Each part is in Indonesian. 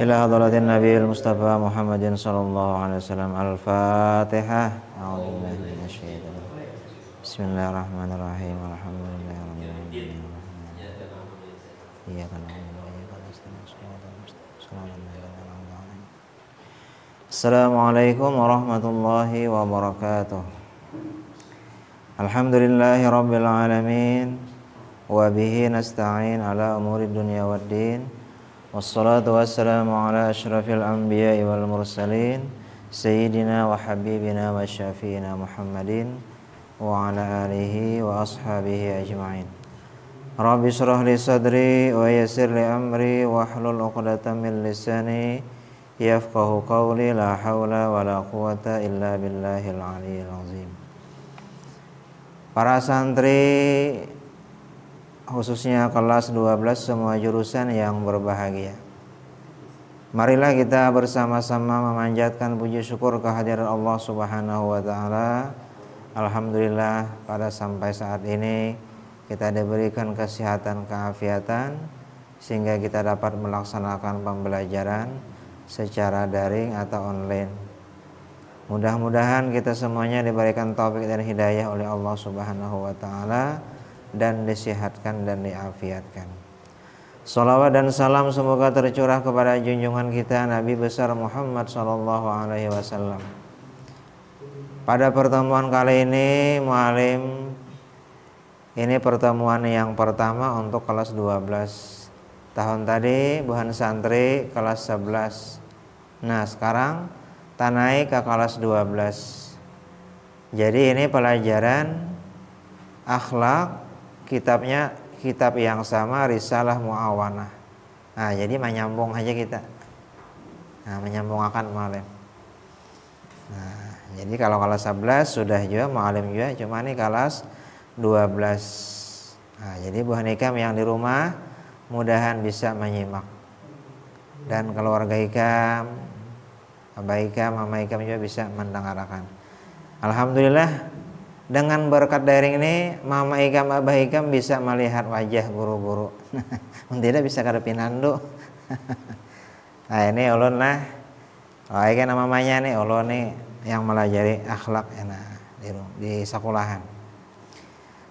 إلى حضرة النبي المصطفى محمد صلى الله عليه وسلم. الفاتحة. أعوذ بالله من الشيطان الرجيم. بسم الله الرحمن الرحيم. الحمد لله رب العالمين. إياك نعبد وإياك نستعين. صراط الذين أنعمت عليهم. السلام عليكم ورحمة الله وبركاته. Alhamdulillahi rabbil alamin wa bihi nasta'in ala umuri dunya waddin wassalatu wassalamu ala asyrafil anbiya'i wal mursalin sayyidina wa habibina wa syafi'ina Muhammadin wa ala alihi wa ashabihi ajma'in. Rabbi shrah li sadri wa yassir li amri wa hlul 'uqdatam min lisani yafqahu qawli. La haula wa la quwwata illa billahil aliyyil azim. Para santri khususnya kelas 12 semua jurusan yang berbahagia, marilah kita bersama-sama memanjatkan puji syukur kehadiran Allah Subhanahu wa taala. Alhamdulillah pada sampai saat ini kita diberikan kesehatan, keafiatan sehingga kita dapat melaksanakan pembelajaran secara daring atau online. Mudah-mudahan kita semuanya diberikan taufik dan hidayah oleh Allah Subhanahu wa taala dan disehatkan dan diafiatkan. Shalawat dan salam semoga tercurah kepada junjungan kita Nabi besar Muhammad sallallahu alaihi wasallam. Pada pertemuan kali ini, muallim, ini pertemuan yang pertama untuk kelas 12. Tahun tadi buhan santri kelas 11. Nah, sekarang naik ke kelas 12. Jadi ini pelajaran akhlak, kitabnya kitab yang sama, Risalah Mu'awanah. Nah, jadi menyambung aja kita. Nah, menyambung akan mu'alim. Nah, jadi kalau kelas 11 sudah juga mu'alim juga, cuma ini kelas 12. Nah, jadi buhan hikam yang di rumah mudahan bisa menyimak. Dan keluarga hikam, Abah Hikam, Mama Hikam juga bisa mendengarkan. Alhamdulillah dengan berkat daring ini Mama Hikam, Abah Hikam bisa melihat wajah guru-guru. Tidak bisa kadepin handuk. Nah ini ulun lah. Oh ini kan namanya nih ulun nih yang melajari akhlak di sekolahan.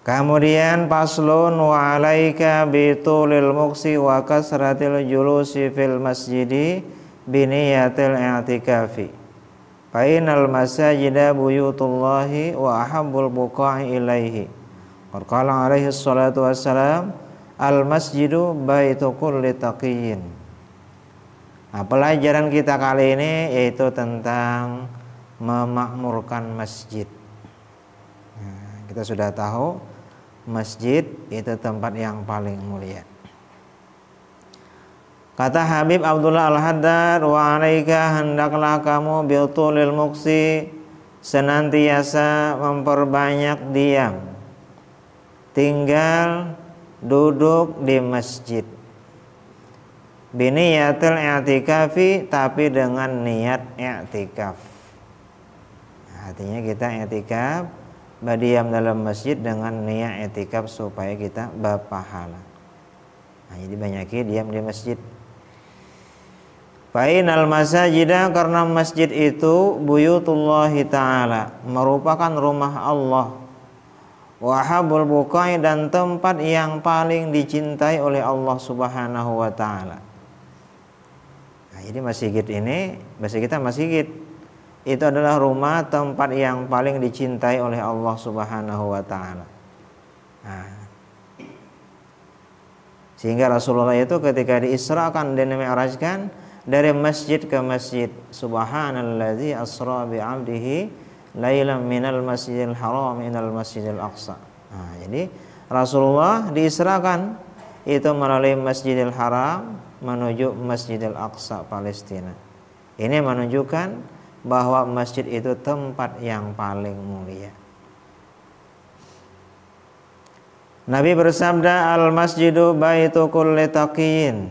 Kemudian paslun wa alaika bitulil muksi wa kasratil julusi fil masjidi biniyatil i'tikafi fa innal masajida buyutullahi wa ahabbul buqa'i ilaihi. Qala alaihi salatu wassalam al masjidu baitu kulli taqiyyin. Nah, pelajaran kita kali ini yaitu tentang memakmurkan masjid. Nah, kita sudah tahu masjid itu tempat yang paling mulia. Kata Habib Abdullah Al-Haddad, wa alaika hendaklah kamu biltulil muksi senantiasa memperbanyak diam, tinggal duduk di masjid. Biniyatil i'tikafi, tapi dengan niat i'tikaf. Artinya kita i'tikaf, berdiam dalam masjid dengan niat i'tikaf supaya kita berpahala. Nah, jadi banyakin diam di masjid. Fainal masajida, karena masjid itu buyutullahi ta'ala, merupakan rumah Allah. Wa habul buqai, dan tempat yang paling dicintai oleh Allah Subhanahu wa ta'ala. Nah, jadi masjid ini, bahasa kita masjid, itu adalah rumah tempat yang paling dicintai oleh Allah Subhanahu wa ta'ala. Nah, sehingga Rasulullah itu ketika diisrakan dan dimi'rajkan dari masjid ke masjid, subhanallazi asra bi 'abdihi lailan minal masjidil haram ilal masjidil aqsa. Nah, jadi Rasulullah diisrakan itu melalui Masjidil Haram menuju Masjidil Aqsa Palestina. Ini menunjukkan bahwa masjid itu tempat yang paling mulia. Nabi bersabda, al masjidu baitu kulli taqiyyin.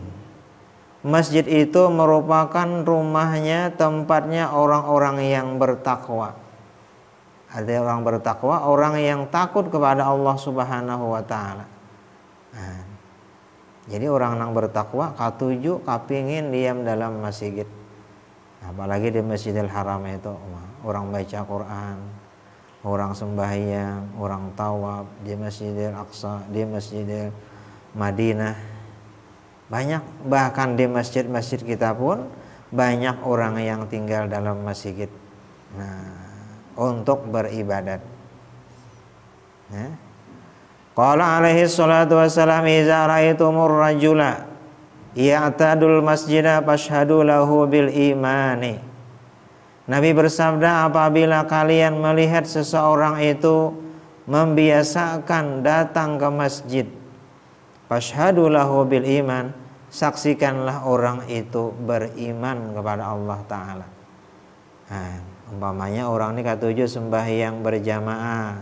Masjid itu merupakan rumahnya, tempatnya orang-orang yang bertakwa. Ada orang bertakwa, orang yang takut kepada Allah Subhanahu wa ta'ala. Nah, Jadi orang yang bertakwa katuju kapingin diam dalam masjid. Apalagi di Masjidil Haram itu orang baca Quran, orang sembahyang, orang tawaf di Masjidil Aqsa, di Masjidil Madinah. Banyak, bahkan di masjid-masjid kita pun banyak orang yang tinggal dalam masjid. Nah, untuk beribadat. Ya. Qala alaihi salatu wassalam iza ra'aitumur rajula ya'tadul masjidah fashhadu lahu bil imani. Nabi bersabda, apabila kalian melihat seseorang itu membiasakan datang ke masjid, fashhadu lahu bil iman, saksikanlah orang itu beriman kepada Allah Ta'ala. Nah, umpamanya orang ini katuju sembahyang berjamaah,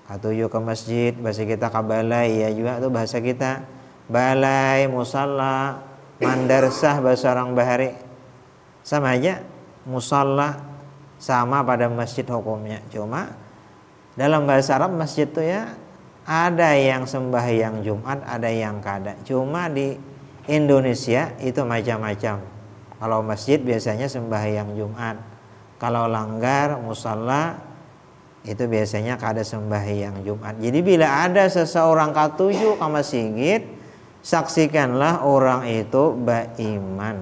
katuju ke masjid, bahasa kita kabalai, ya juga tuh bahasa kita balai, musalla, mandarsah bahasa orang Bahari. Sama aja, musalla sama pada masjid hukumnya. Cuma dalam bahasa Arab masjid tuh ya ada yang sembahyang Jumat, ada yang kada. Cuma di Indonesia itu macam-macam. Kalau masjid biasanya sembahyang Jumat. Kalau langgar musalla itu biasanya kada sembahyang Jumat. Jadi bila ada seseorang katuju ke masjid, saksikanlah orang itu beriman.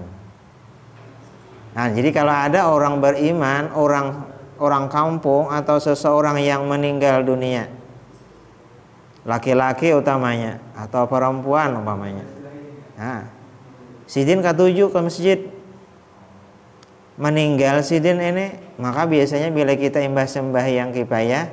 Nah, jadi kalau ada orang beriman, orang kampung atau seseorang yang meninggal dunia, laki-laki utamanya atau perempuan umpamanya. Nah, sidin katuju ke masjid, meninggal sidin ini, maka biasanya bila kita imbah sembahyang kifayah,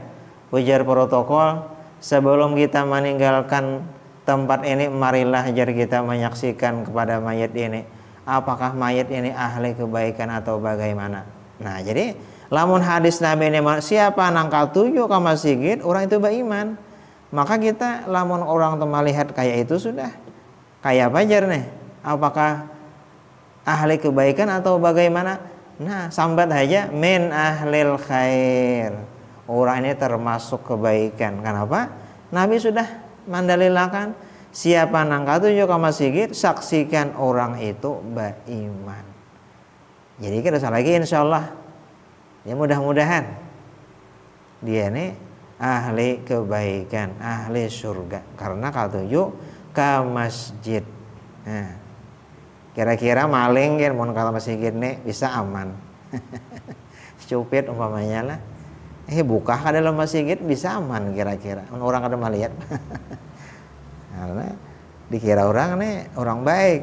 ujar protokol, sebelum kita meninggalkan tempat ini, marilah ajar kita menyaksikan kepada mayat ini, apakah mayat ini ahli kebaikan atau bagaimana. Nah, jadi lamun hadis Nabi ini, siapa nangkal tujuh ke masjid, orang itu beriman. Maka kita lamun orang tuh melihat kayak itu sudah kayak apa ajar nih, apakah ahli kebaikan atau bagaimana. Nah, sambat aja min ahlil khair, orang ini termasuk kebaikan. Kenapa? Nabi sudah mandalilakan, siapa nangka tujuh ke masjid, saksikan orang itu beriman. Jadi kita lagi insya Allah, ya mudah-mudahan dia ini ahli kebaikan, ahli surga, karena katuju ke masjid. Nah, kira-kira maling kan mau ke masjid nih bisa aman. Cupit umpamanya lah, buka ke dalam masjid bisa aman kira-kira. Orang kada melihat. Karena dikira orang nih orang baik.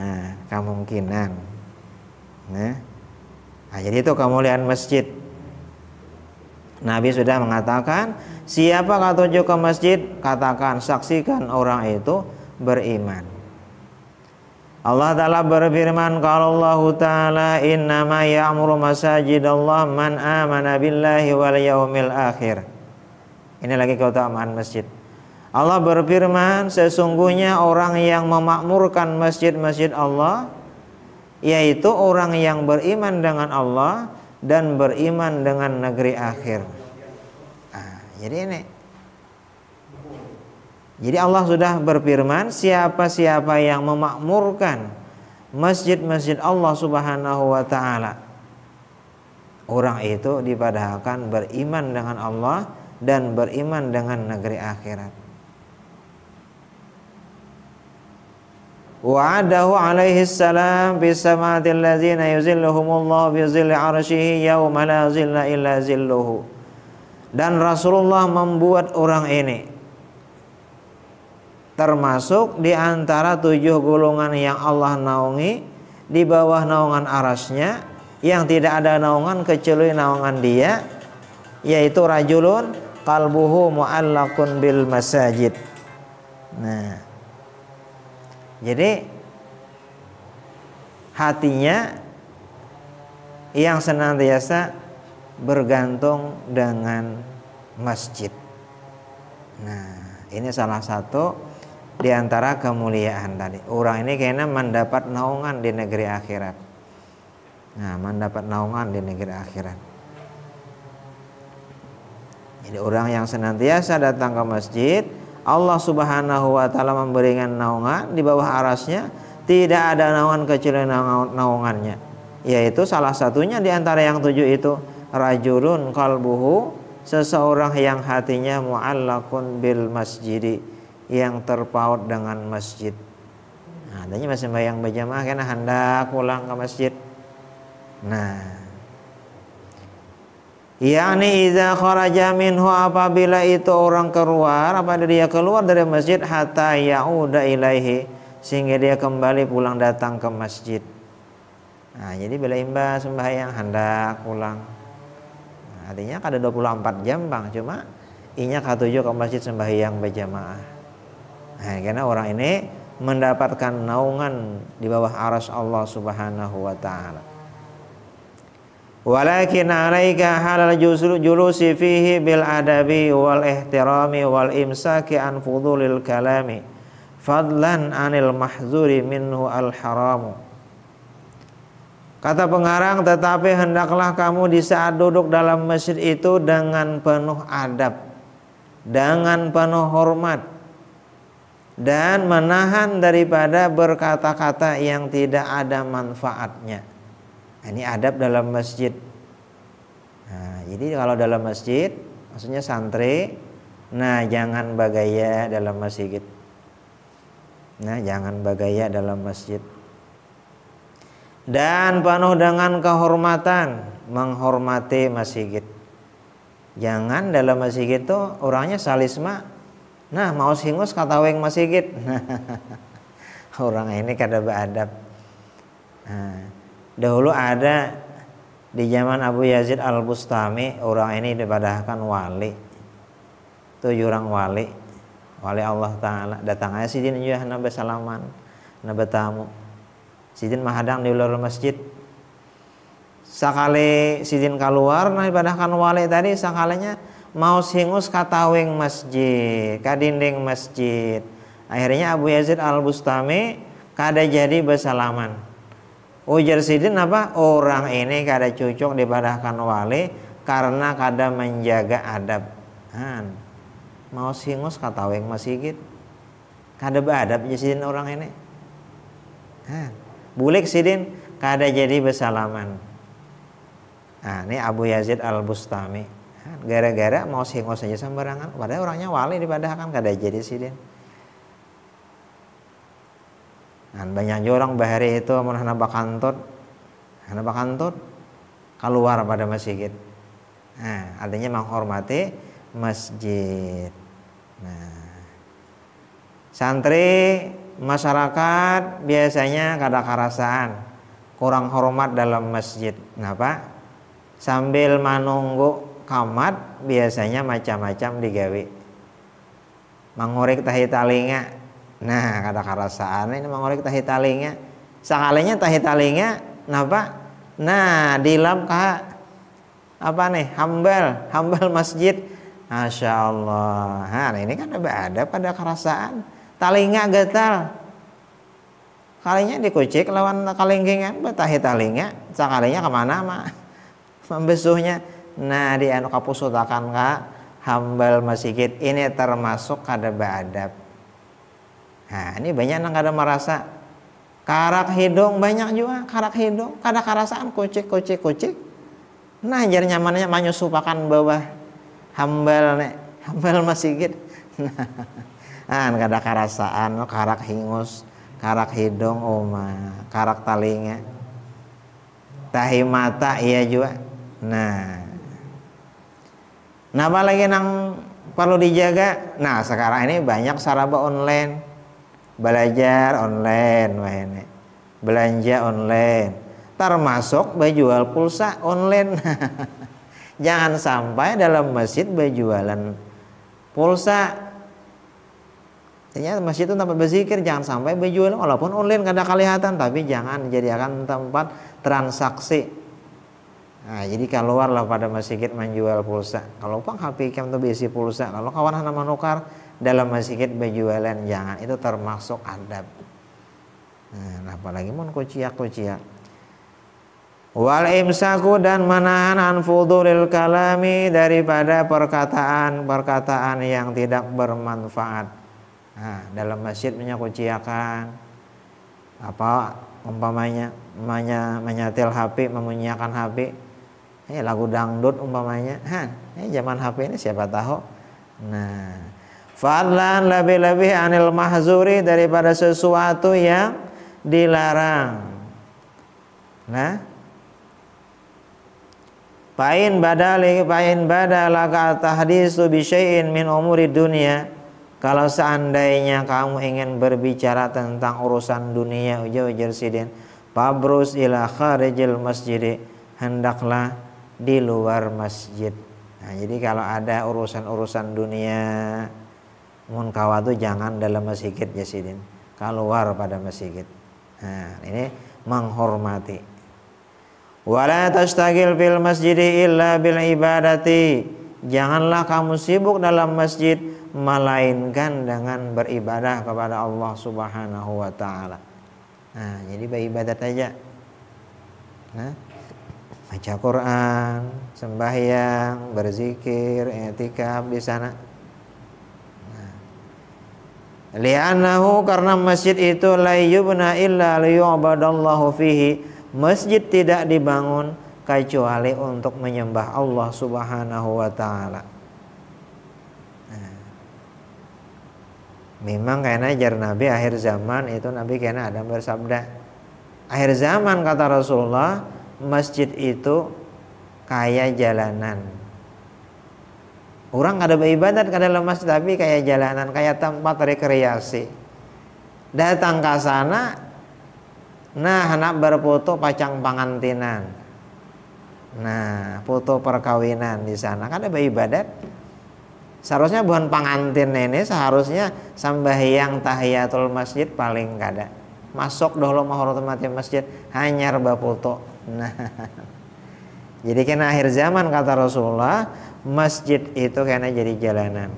Nah, kemungkinan. Nah, jadi itu kemuliaan masjid. Nabi sudah mengatakan, siapa katuju ke masjid, katakan, saksikan orang itu beriman. Allah Ta'ala berfirman, kalau Allah Ta'ala innama ya'muru masajidallah man amana billahi wal yaumil akhir. Ini lagi keutamaan masjid. Allah berfirman, sesungguhnya orang yang memakmurkan masjid-masjid Allah, yaitu orang yang beriman dengan Allah dan beriman dengan negeri akhir. Nah, jadi ini. Jadi Allah sudah berfirman, siapa-siapa yang memakmurkan masjid-masjid Allah Subhanahu wa Ta'ala, orang itu dipadahkan beriman dengan Allah dan beriman dengan negeri akhirat. Wa'adahu alaihi salam bisamatil ladzina yuzilluhumullahu bi zilli arsyihi yauma la zilla illa zilluhu. Dan Rasulullah membuat orang ini termasuk di antara 7 golongan yang Allah naungi di bawah naungan arasnya, yang tidak ada naungan kecuali naungan dia, yaitu rajulun qalbuhu mu'allaqun bil masajid. Nah, jadi hatinya yang senantiasa bergantung dengan masjid. Nah, ini salah satu di antara kemuliaan tadi. Orang ini kayaknya mendapat naungan di negeri akhirat. Nah, mendapat naungan di negeri akhirat. Jadi orang yang senantiasa datang ke masjid, Allah Subhanahu wa taala memberikan naungan di bawah arasnya, tidak ada naungan kecuali naungannya. Yaitu salah satunya di antara yang 7 itu rajulun qalbuhu, seseorang yang hatinya mu'allaqun bil masjidi, yang terpaut dengan masjid. Nah, adanya masih sembahyang berjamaah karena hendak pulang ke masjid. Nah, yakni idza kharaja minhu, apabila itu orang keluar, apabila dia keluar dari masjid, hatta yauda ilaihi, sehingga dia kembali pulang datang ke masjid. Nah, jadi bila imba sembahyang hendak pulang. Nah, artinya kada 24 jam Bang, cuma inya katuju ke masjid sembahyang berjamaah. Nah, karena orang ini mendapatkan naungan di bawah aras Allah Subhanahu wa taala. Walakin 'alaika halal julusi fihi bil adabi wal ihtirami wal imsaki an fudulil kalami fadlan anil mahzuri minhu al haramu. Kata pengarang, tetapi hendaklah kamu di saat duduk dalam masjid itu dengan penuh adab, dengan penuh hormat, dan menahan daripada berkata-kata yang tidak ada manfaatnya. Ini adab dalam masjid. Nah, jadi kalau dalam masjid, maksudnya santri, nah jangan bagaya dalam masjid. Nah, jangan bagaya dalam masjid. Dan penuh dengan kehormatan, menghormati masjid. Jangan dalam masjid itu orangnya salisma. Nah, mau singus kata weng masjid. Orang ini kada beradab. Nah, dahulu ada di zaman Abu Yazid Al-Bustami, orang ini dipadahkan wali. 7 orang wali Allah Ta'ala. Datang aja sidin juga nabe salaman, nabe tamu. Sidin mahadang di luar masjid. Sakali sidin keluar, nah dipadahkan wali tadi, sakalinya mau singus kataweng masjid, kadinding masjid. Akhirnya Abu Yazid Al-Bustami kada jadi bersalaman. Ujar sidin apa? Orang ini kada cocok dipadahkan wali karena kada menjaga adab. Mau singus kataweng masjid, kada beadab je sidin orang ini. Bulik sidin kada jadi bersalaman. Nah, ini Abu Yazid Al-Bustami. Gara-gara mau singus saja sembarangan, padahal orangnya wali dipadahkan kada jadi sidin. Dan banyak orang bahari itu mun hana bakantut keluar pada masjid. Nah, artinya menghormati masjid. Nah, santri masyarakat biasanya kada karasaan, kurang hormat dalam masjid. Kenapa? Sambil menunggu kamat biasanya macam-macam digawe. Mengurik tahi talinga. Nah, kada karasaan ini mengurik tahi talinga. Sakalinya tahi talinga napa? Nah, dilap ka apa nih? Hambal masjid. Masya Allah. Nah, ini kan ada pada karasaan. Talinga gatal. Kalinya dikucik lawan kalingkingan betahi talinga. Sakalinya kemana mah? Membesuhnya. Nah, di anu kapusutakan ka hambal masjid ini termasuk kada beadab. Nah, ini banyak yang kada merasa. Karak hidung banyak juga, karak hidung kada karasaan kucik. Nah, jar nyamannya manyusupakan bawah hambal masjid. Nah, kada karasaan karak hingus, karak hidung karak talinga. Tahi mata iya juga. Nah, apa lagi yang perlu dijaga? Nah, sekarang ini banyak saraba online, belajar online, belanja online, termasuk berjual pulsa online. Jangan sampai dalam masjid berjualan pulsa. Ternyata masjid itu tempat berzikir, jangan sampai berjualan walaupun online kada kelihatan, tapi jangan dijadikan tempat transaksi. Nah, jadi keluarlah pada masjid menjual pulsa. Kalau pang HP kamu tuh berisi pulsa, kalau kawan hana menukar dalam masjid berjualan, jangan, itu termasuk adab. Nah, apalagi mun kuciak. Wal imsaku, dan menahan an fudulil kalami, daripada perkataan yang tidak bermanfaat. Nah, dalam masjid menyakuciakan apa umpamanya menyetel HP, memunyiakan HP, lagu dangdut umpamanya. Zaman HP ini siapa tahu. Nah, fadlan lebih-lebih anil mahzuri, daripada sesuatu yang dilarang. Nah, Pain badala ka tahdisu bi syai'in min umuri dunia. Kalau seandainya kamu ingin berbicara tentang urusan dunia, ujar sidin, fabrus ila kharijil masjid, hendaklah di luar masjid. Nah, jadi kalau ada urusan-urusan dunia mun kawatu jangan dalam masjid ya sidin, keluar pada masjid. Nah, ini menghormati. Wala tashtagil fil masjidi illa bil ibadati. Janganlah kamu sibuk dalam masjid melainkan dengan beribadah kepada Allah Subhanahu wa taala. Nah, jadi beribadat aja. Nah, baca Quran, sembahyang, berzikir, i'tikaf di sana. Nah, li'annahu, karena masjid itu la yubna illa liyu'badallahu fihi. Masjid tidak dibangun kecuali untuk menyembah Allah Subhanahu wa taala. Nah, memang karena ajar Nabi akhir zaman itu, Nabi karena ada bersabda, akhir zaman kata Rasulullah, masjid itu kayak jalanan. Orang ada beribadat ke dalam masjid, tapi kayak jalanan, kayak tempat rekreasi. Datang ke sana, nah, anak berfoto pacang pangantinan. Nah, foto perkawinan di sana kan ada ibadat. Seharusnya bukan pengantin ini, seharusnya sembahyang tahiyatul masjid paling kada. Masuk dahulu menghormati masjid, hanya berfoto. Nah, jadi kena akhir zaman kata Rasulullah, masjid itu kena jadi jalanan.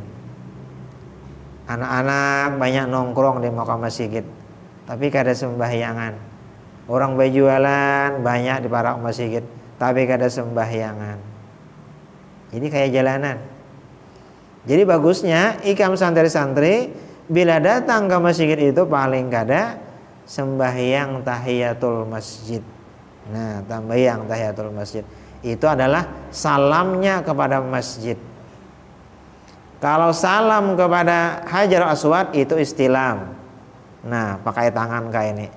Anak-anak banyak nongkrong di muka masjid, tapi kada sembahyangan. Orang berjualan banyak di parak masjid, tapi kada sembahyangan. Jadi kayak jalanan. Jadi bagusnya ikam santri-santri bila datang ke masjid itu paling kada sembahyang tahiyatul masjid. Nah, sembahyang tahiyatul masjid itu adalah salamnya kepada masjid. Kalau salam kepada Hajar Aswad itu istilam. Nah, pakai tangan kayak ini.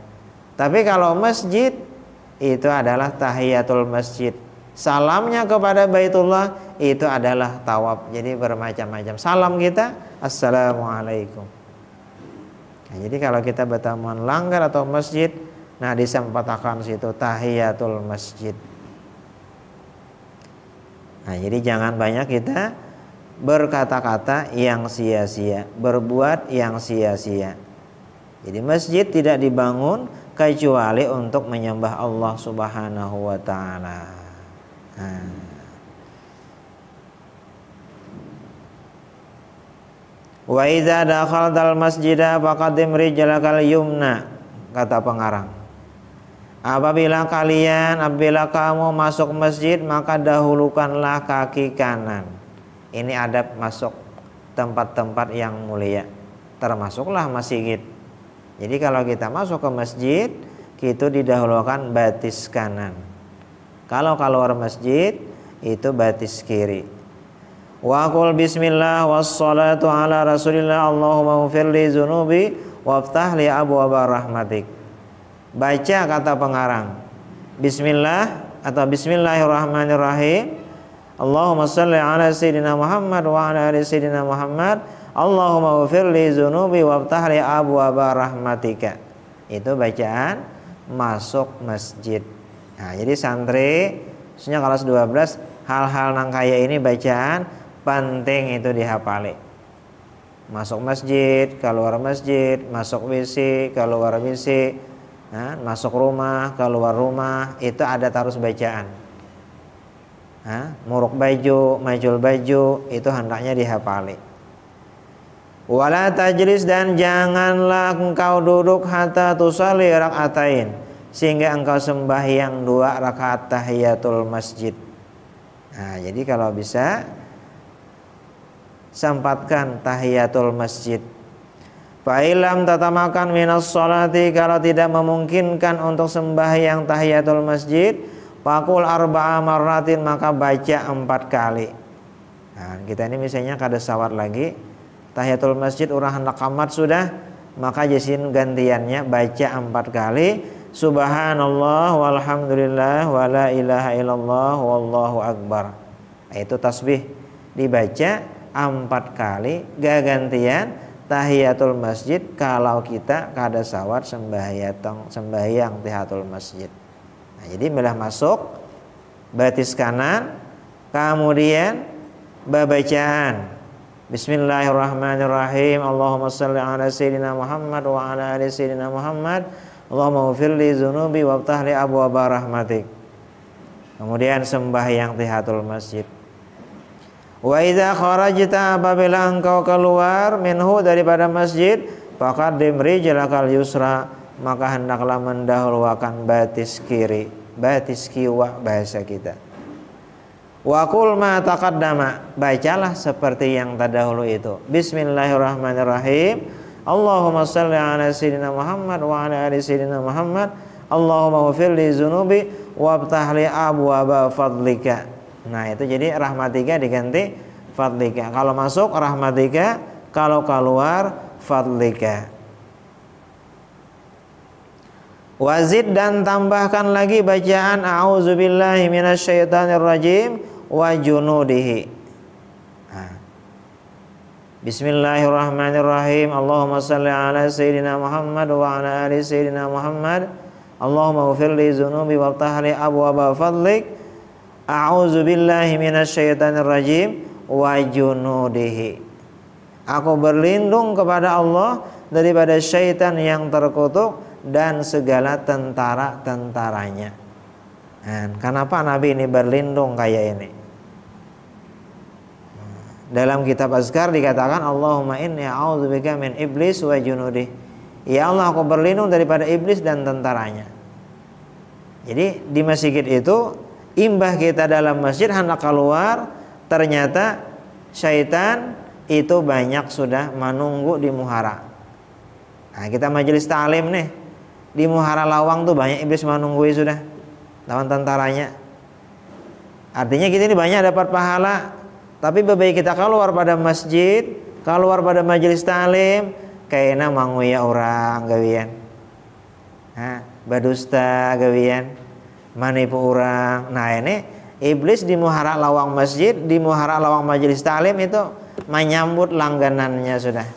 Tapi kalau masjid itu adalah tahiyatul masjid. Salamnya kepada Baitullah itu adalah tawaf. Jadi bermacam-macam. Salam kita assalamualaikum. Nah, jadi kalau kita bertamuan langgar atau masjid, nah disempatkan situ tahiyatul masjid. Nah, jadi jangan banyak kita berkata-kata yang sia-sia, berbuat yang sia-sia. Jadi masjid tidak dibangun kecuali untuk menyembah Allah Subhanahu wa taala. Wa idza dakhaltal masjida faqaddim rijlakal yumna, kata pengarang. Apabila kamu masuk masjid, maka dahulukanlah kaki kanan. Ini adab masuk tempat-tempat yang mulia, termasuklah masjid. Jadi kalau kita masuk ke masjid, kita didahulukan batis kanan. Kalau keluar masjid, itu batis kiri. Wa qul bismillah wassalatu ala rasulillah Allahumma ghfirli dzunubi waftah li abwaaba rahmatik. Baca kata pengarang, bismillah atau bismillahirrahmanirrahim. Allahumma shalli ala sayyidina Muhammad wa ala ali sayyidina Muhammad. Allahumma ghfirli dzunubi waftah li abwaaba rahmatika. Itu bacaan masuk masjid. Nah, jadi santri khususnya kelas 12 hal-hal nang kaya ini bacaan penting itu dihafali. Masuk masjid, keluar masjid, masuk WC, keluar WC, nah, masuk rumah, keluar rumah, itu ada terus bacaan. Nah, muruk baju, majul baju, itu hendaknya dihafali. Wala tajlis, dan janganlah engkau duduk hatta tusalli rakaatain, sehingga engkau sembahyang 2 rakaat tahiyatul masjid. Nah, jadi kalau bisa sempatkan tahiyatul masjid. Fa'ilam tatamakan minas sholati, kalau tidak memungkinkan untuk sembahyang tahiyatul masjid, faqul arba'a marratin, maka baca 4 kali. Nah, kita ini misalnya kada sawat lagi tahiyatul masjid urang hendak qamat sudah, maka jasin gantiannya baca 4 kali subhanallah walhamdulillah wala ilaha illallah wallahu akbar. Itu tasbih dibaca 4 kali gantian tahiyatul masjid kalau kita kada sawat sembahyang tahiyatul masjid. Nah, jadi belah masuk batis kanan, kemudian babacaan Bismillahirrahmanirrahim. Allahumma shalli ala sayyidina Muhammad wa ala ali sayyidina Muhammad. Allahumma ighfir li dzunubi waftah li abwaaba rahmatik. Kemudian sembahyang tahiyatul masjid. Wa idza kharajta, apabila engkau keluar minhu daripada masjid, faqaddim rijlakal yusra, maka hendaklah mendahulukan batis kiri, batis kiwa bahasa kita. Wa qul ma taqaddama, bacalah seperti yang terdahulu itu. Bismillahirrahmanirrahim. Allahumma shalli ala sayyidina Muhammad wa ala ali sayyidina Muhammad. Allahumma ighfir li dzunubi waftah li abwaaba fadlika. Nah, itu jadi rahmatika diganti fadlika. Kalau masuk rahmatika, kalau keluar fadlika. Wazid, dan tambahkan lagi bacaan a'udzubillahi minasyaitonirrajim wa junudihi. Bismillahirrahmanirrahim. Allahumma shalli ala sayyidina Muhammad wa ala ali sayyidina Muhammad. Allahumma ighfir li dzunubi waftah li abwaaba fadlik. A'udzubillahi minasyaitonirrajim wa junudihi. Aku berlindung kepada Allah daripada syaitan yang terkutuk dan segala tentara-tentaranya. Nah, kenapa Nabi ini berlindung kayak ini? Dalam kitab Azkar dikatakan Allahumma inni a'udzubika min iblis wa junudih. Ya Allah, aku berlindung daripada iblis dan tentaranya. Jadi di masjid itu imbah kita dalam masjid hendak keluar, ternyata syaitan itu banyak sudah menunggu di muhara. Nah, kita majelis ta'lim nih, di muhara lawang tuh banyak iblis menunggu sudah lawan tentaranya. Artinya kita ini banyak dapat pahala, tapi bebaik kita keluar pada masjid, keluar pada majelis ta'lim, kayaknya manguya orang gawian, badusta gawian, manipu orang. Nah, ini iblis di muhara lawang masjid, di muhara lawang majelis ta'lim itu menyambut langganannya sudah.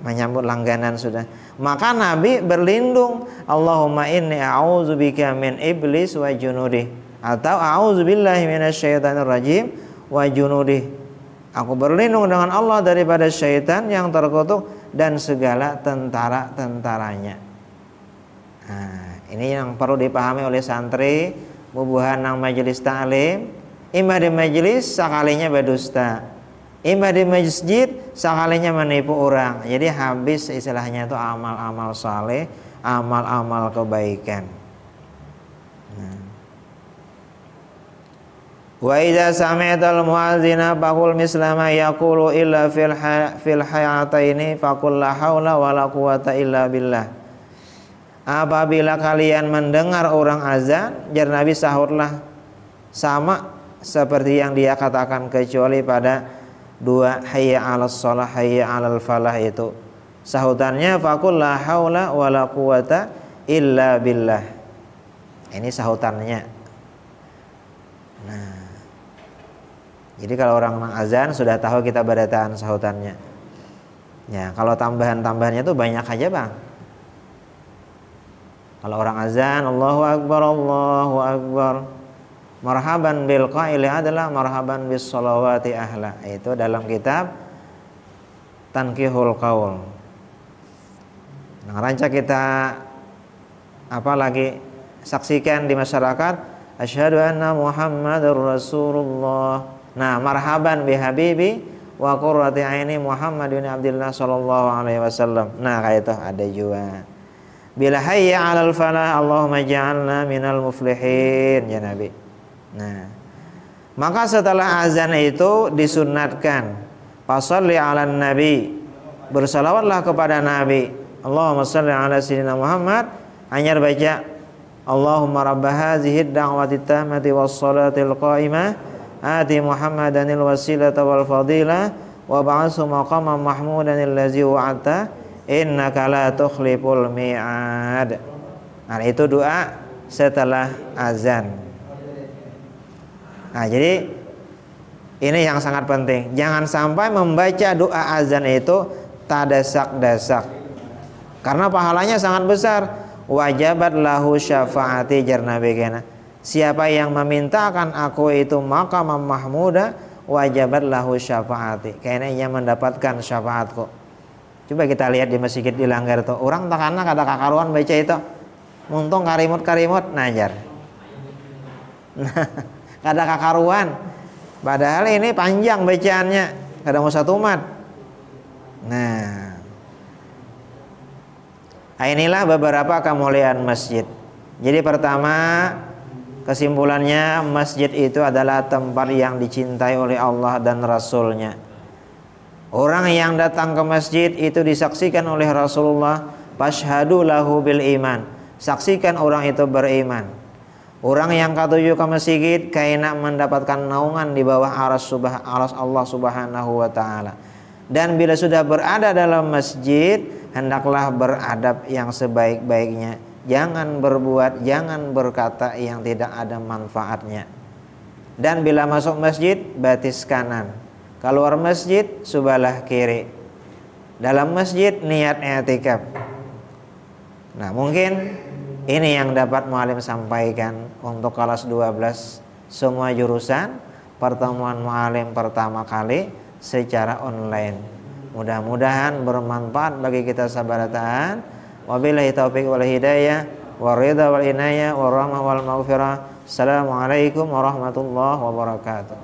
Menyambut langganan sudah. Maka Nabi berlindung, Allahumma inni a'udzubika min iblis wa junudih, atau a'udzubillahi minasyaitonirrajim wa junudih. Aku berlindung dengan Allah daripada syaitan yang terkutuk dan segala tentara-tentaranya. Ini yang perlu dipahami oleh santri bubuhan nang majelis ta'lim. Imbah di majelis sakalinya berdusta, imbah di masjid sakalinya menipu orang. Jadi habis istilahnya itu amal-amal saleh, amal-amal kebaikan. Wa idza sami'tal muadzina faqul misla ma yaqulu illa fil hayataini faqul la haula wala quwata illa billah. Apabila kalian mendengar orang azan, jar Nabi, sahurlah sama seperti yang dia katakan kecuali pada 2 hayya 'alas shalah hayya 'alal falah itu. Sahutannya faqul la haula wala quwata illa billah. Ini sahutannya. Nah, jadi kalau orang azan sudah tahu kita bacaan sahutannya. Ya, kalau tambahan-tambahannya itu banyak aja, Bang. Kalau orang azan, Allahu Akbar, Allahu Akbar. Marhaban bil qaili adalah marhaban bis sholawati ahla. Itu dalam kitab Tankihul Qaul. Nah, rancak kita apalagi saksikan di masyarakat, asyhadu anna Muhammadur Rasulullah. Nah, marhaban bi habibi wa qurrati aini Muhammad bin Abdullah sallallahu alaihi wasallam. Nah, kayak itu ada juga. Bila hayya 'alal falah, Allahumma ja'alna minal muflihin, ya Nabi. Nah, maka setelah azan itu disunatkan fasalli 'alan nabi, bersalawatlah kepada Nabi. Allahumma shalli ala sayyidina Muhammad. Anyar baca Allahumma rabba hadhihi ad-da'wati tammati was-salatil qa'imah ati Muhammadanil wasilata wal fadilah wa ba'athu maqaman mahmudan allazi wa'ata innaka la tukhliful mi'ad. Nah, itu doa setelah azan. Nah, jadi ini yang sangat penting. Jangan sampai membaca doa azan itu tadesak-desak. Karena pahalanya sangat besar. Wajabat lahu syafaati jarnabi kena. Siapa yang memintakan aku itu maqamam mahmuda, wajabat lahu syafaati. Kayaknya mendapatkan syafaatku. Coba kita lihat di masjid di Langgar tuh. Orang takana kada kakaruan baca itu. Muntung karimut-karimut najar. Nah, kada kakaruan. Padahal ini panjang bacaannya, kada mau satu mat. Nah, inilah beberapa kemuliaan masjid. Jadi pertama, kesimpulannya masjid itu adalah tempat yang dicintai oleh Allah dan Rasulnya. Orang yang datang ke masjid itu disaksikan oleh Rasulullah, fashhadu lahu bil iman. Saksikan orang itu beriman. Orang yang katuju ke masjid kaina mendapatkan naungan di bawah aras Allah Subhanahu wa taala. Dan bila sudah berada dalam masjid, hendaklah beradab yang sebaik-baiknya. Jangan berbuat, jangan berkata yang tidak ada manfaatnya. Dan bila masuk masjid, batis kanan. Keluar masjid, subalah kiri. Dalam masjid niat i'tikaf. Nah, mungkin ini yang dapat mu'alim sampaikan untuk kelas 12 semua jurusan, pertemuan mu'alim pertama kali secara online. Mudah-mudahan bermanfaat bagi kita sabarataan. Wabillahi taufiq wal hidayah, waridha wal inayah, warahmah wal maghfirah. Assalamualaikum warahmatullahi wabarakatuh.